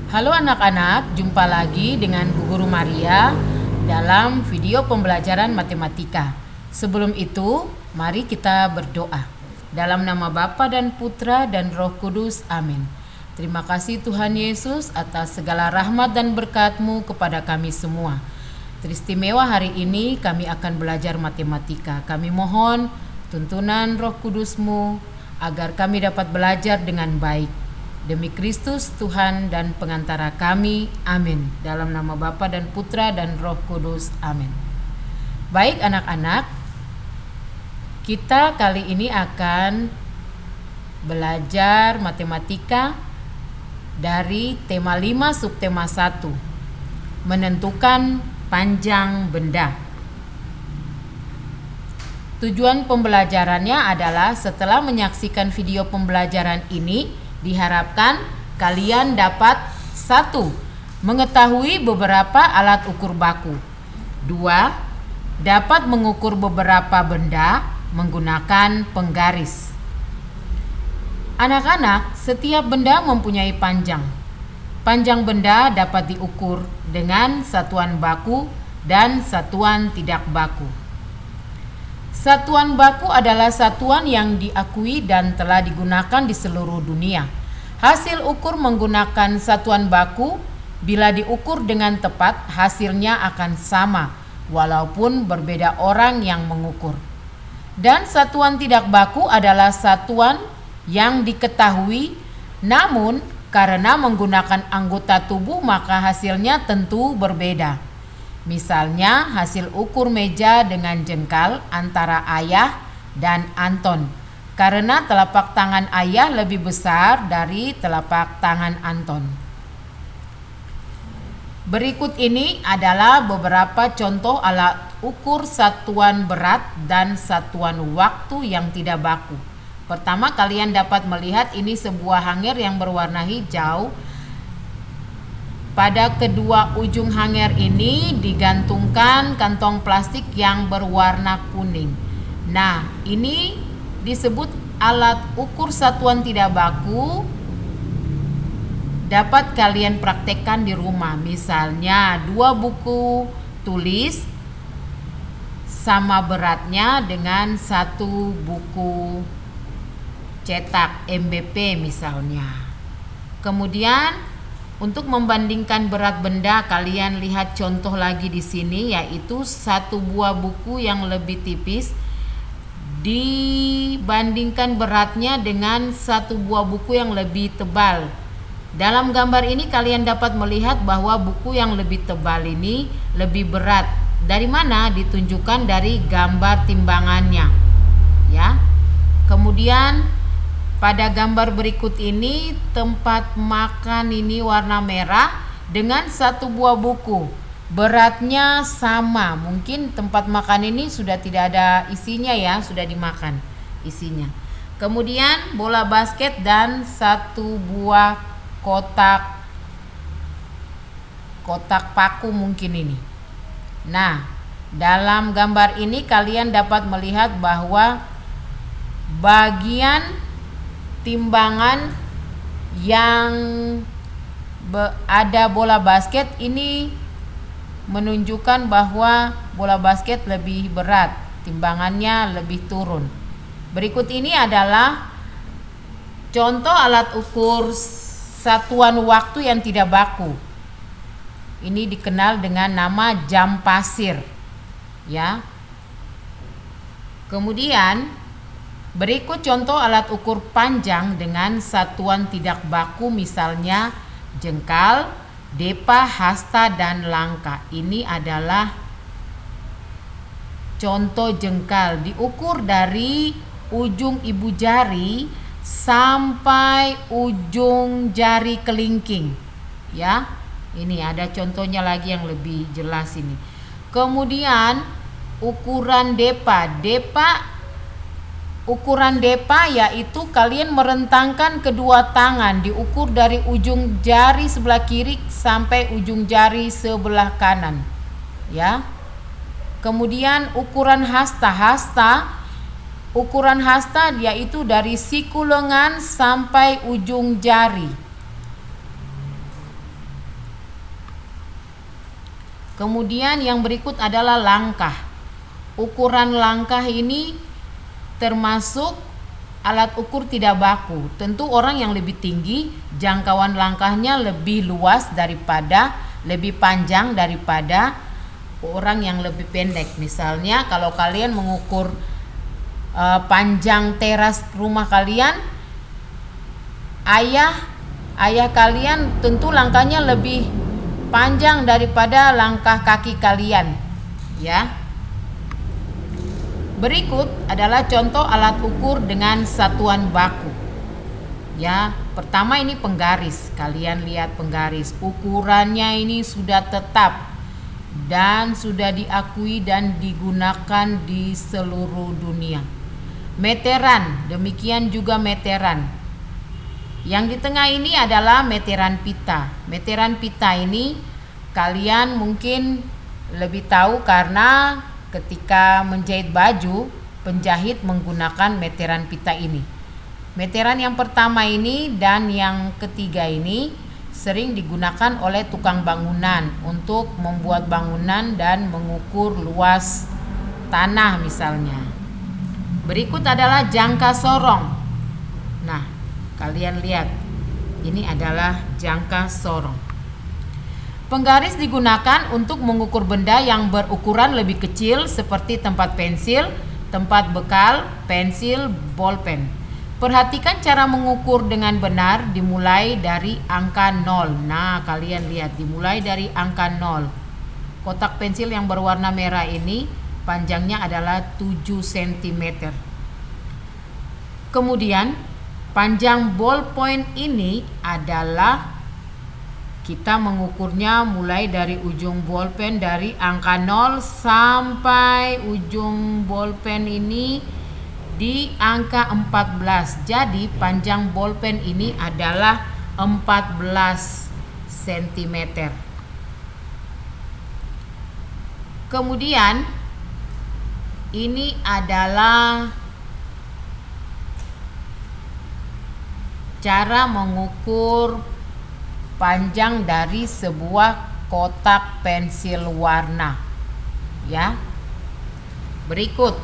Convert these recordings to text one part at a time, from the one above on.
Halo anak-anak, jumpa lagi dengan Bu Guru Maria dalam video pembelajaran matematika. Sebelum itu, mari kita berdoa. Dalam nama Bapa dan Putra dan Roh Kudus, amin. Terima kasih Tuhan Yesus atas segala rahmat dan berkat-Mu kepada kami semua. Teristimewa hari ini kami akan belajar matematika. Kami mohon tuntunan Roh Kudus-Mu agar kami dapat belajar dengan baik. Demi Kristus Tuhan dan pengantara kami, amin. Dalam nama Bapa dan Putra dan Roh Kudus, amin. Baik anak-anak, kita kali ini akan belajar matematika dari tema 5 subtema 1, menentukan panjang benda. Tujuan pembelajarannya adalah setelah menyaksikan video pembelajaran ini, diharapkan kalian dapat 1. Mengetahui beberapa alat ukur baku. 2. Dapat mengukur beberapa benda menggunakan penggaris. Anak-anak, setiap benda mempunyai panjang. Panjang benda dapat diukur dengan satuan baku dan satuan tidak baku. Satuan baku adalah satuan yang diakui dan telah digunakan di seluruh dunia. Hasil ukur menggunakan satuan baku, bila diukur dengan tepat, hasilnya akan sama, walaupun berbeda orang yang mengukur. Dan satuan tidak baku adalah satuan yang diketahui, namun karena menggunakan anggota tubuh maka hasilnya tentu berbeda. Misalnya hasil ukur meja dengan jengkal antara Ayah dan Anton, karena telapak tangan Ayah lebih besar dari telapak tangan Anton. Berikut ini adalah beberapa contoh alat ukur satuan berat dan satuan waktu yang tidak baku. Pertama, kalian dapat melihat ini sebuah hanger yang berwarna hijau. Pada kedua ujung hanger ini digantungkan kantong plastik yang berwarna kuning. Nah, ini disebut alat ukur satuan tidak baku. Dapat kalian praktekkan di rumah. Misalnya 2 buku tulis sama beratnya dengan 1 buku cetak MBP misalnya. Kemudian untuk membandingkan berat benda, kalian lihat contoh lagi di sini, yaitu 1 buah buku yang lebih tipis dibandingkan beratnya dengan 1 buah buku yang lebih tebal. Dalam gambar ini kalian dapat melihat bahwa buku yang lebih tebal ini lebih berat. Dari mana? Ditunjukkan dari gambar timbangannya. Ya. Kemudian pada gambar berikut ini tempat makan ini warna merah dengan 1 buah buku. Beratnya sama. Mungkin tempat makan ini sudah tidak ada isinya ya, sudah dimakan isinya. Kemudian bola basket dan 1 buah kotak paku mungkin ini. Nah, dalam gambar ini kalian dapat melihat bahwa bagian timbangan yang ada bola basket ini menunjukkan bahwa bola basket lebih berat, timbangannya lebih turun. Berikut ini adalah contoh alat ukur satuan waktu yang tidak baku. Ini dikenal dengan nama jam pasir, ya. Kemudian berikut contoh alat ukur panjang dengan satuan tidak baku, misalnya jengkal, depa, hasta, dan langkah. Ini adalah contoh jengkal, diukur dari ujung ibu jari sampai ujung jari kelingking. Ya, ini ada contohnya lagi yang lebih jelas ini. Kemudian ukuran depa. Ukuran depa yaitu kalian merentangkan kedua tangan, diukur dari ujung jari sebelah kiri sampai ujung jari sebelah kanan. Ya. Kemudian ukuran hasta. Ukuran hasta yaitu dari siku lengan sampai ujung jari. Kemudian yang berikut adalah langkah. Ukuran langkah ini termasuk alat ukur tidak baku. Tentu orang yang lebih tinggi, jangkauan langkahnya lebih luas daripada, lebih panjang daripada orang yang lebih pendek. Misalnya kalau kalian mengukur panjang teras rumah kalian, ayah kalian tentu langkahnya lebih panjang daripada langkah kaki kalian, ya. Berikut adalah contoh alat ukur dengan satuan baku. Ya, pertama ini penggaris. Kalian lihat penggaris. Ukurannya ini sudah tetap dan sudah diakui dan digunakan di seluruh dunia. Meteran, demikian juga meteran. Yang di tengah ini adalah meteran pita. Meteran pita ini kalian mungkin lebih tahu karena ketika menjahit baju, penjahit menggunakan meteran pita ini. Meteran yang pertama ini dan yang ketiga ini sering digunakan oleh tukang bangunan untuk membuat bangunan dan mengukur luas tanah misalnya. Berikut adalah jangka sorong. Nah, kalian lihat, ini adalah jangka sorong. Penggaris digunakan untuk mengukur benda yang berukuran lebih kecil seperti tempat pensil, tempat bekal, pensil, bolpen. Perhatikan cara mengukur dengan benar dimulai dari angka 0. Nah, kalian lihat dimulai dari angka 0. Kotak pensil yang berwarna merah ini panjangnya adalah 7 cm. Kemudian panjang ballpoint ini adalah kita mengukurnya mulai dari ujung bolpen dari angka 0 sampai ujung bolpen ini di angka 14. Jadi panjang bolpen ini adalah 14 cm. Kemudian ini adalah cara mengukur panjang dari sebuah kotak pensil warna, ya. Berikut,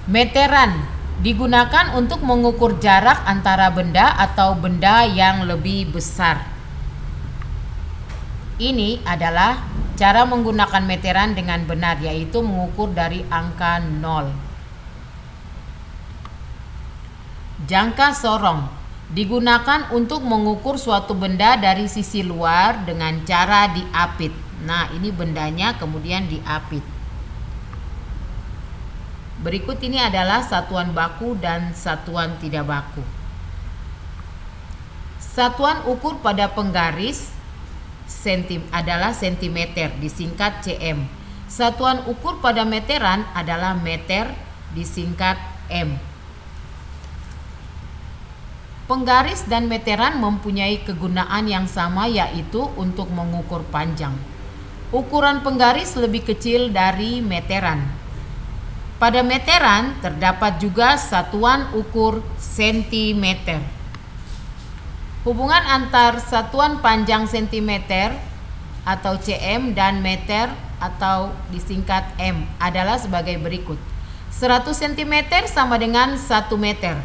meteran digunakan untuk mengukur jarak antara benda atau benda yang lebih besar. Ini adalah cara menggunakan meteran dengan benar, yaitu mengukur dari angka 0. Jangka sorong digunakan untuk mengukur suatu benda dari sisi luar dengan cara diapit. Nah, ini bendanya kemudian diapit. Berikut ini adalah satuan baku dan satuan tidak baku. Satuan ukur pada penggaris adalah sentimeter, disingkat cm. Satuan ukur pada meteran adalah meter, disingkat m. Penggaris dan meteran mempunyai kegunaan yang sama, yaitu untuk mengukur panjang. Ukuran penggaris lebih kecil dari meteran. Pada meteran terdapat juga satuan ukur sentimeter. Hubungan antar satuan panjang sentimeter atau cm dan meter atau disingkat m adalah sebagai berikut. 100 cm sama dengan 1 meter.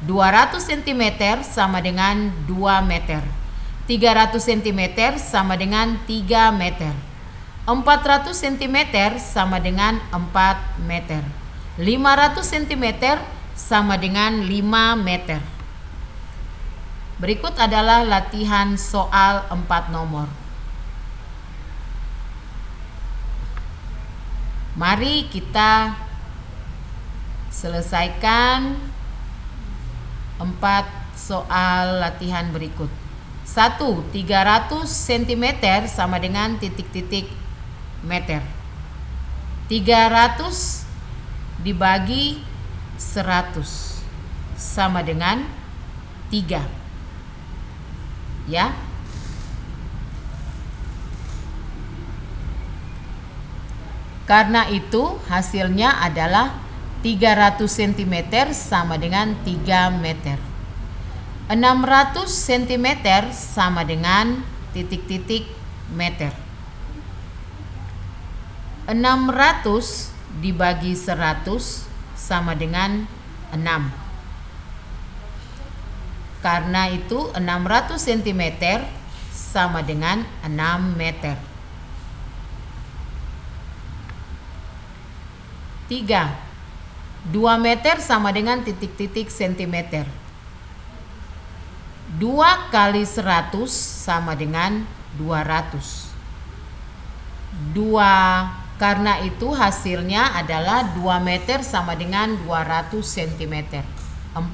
200 cm sama dengan 2 meter. 300 cm sama dengan 3 meter. 400 cm sama dengan 4 meter. 500 cm sama dengan 5 meter. Berikut adalah latihan soal 4 nomor. Mari kita selesaikan 4 soal latihan berikut. 1. 300 cm sama dengan titik-titik meter. 300 dibagi 100 sama dengan 3. Ya. Karena itu hasilnya adalah 300 cm sama dengan 3 meter. 600 cm sama dengan titik-titik meter. 600 dibagi 100 sama dengan 6. Karena itu 600 cm sama dengan 6 meter. 3. 2 meter sama dengan titik-titik sentimeter. 2 kali 100 sama dengan 200. 2 karena itu hasilnya adalah 2 meter sama dengan 200 cm. 4.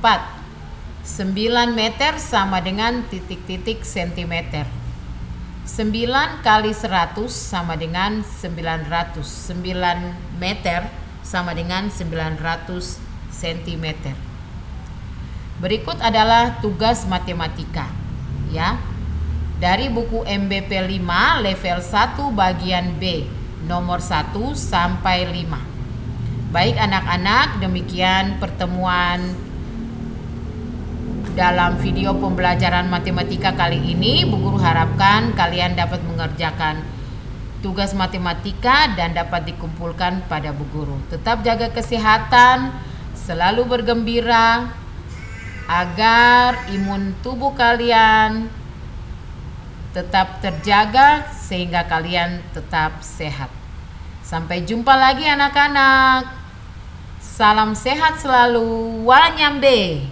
9 meter sama dengan titik-titik sentimeter. 9 kali 100 sama dengan 900. 9 meter sama dengan 900 cm. Berikut adalah tugas matematika, ya. Dari buku MBP 5 level 1 bagian B nomor 1 sampai 5. Baik anak-anak, demikian pertemuan dalam video pembelajaran matematika kali ini. Bu Guru harapkan kalian dapat mengerjakan tugas matematika dan dapat dikumpulkan pada Bu Guru. Tetap jaga kesehatan, selalu bergembira agar imun tubuh kalian tetap terjaga sehingga kalian tetap sehat. Sampai jumpa lagi anak-anak. Salam sehat selalu. Wanyambe.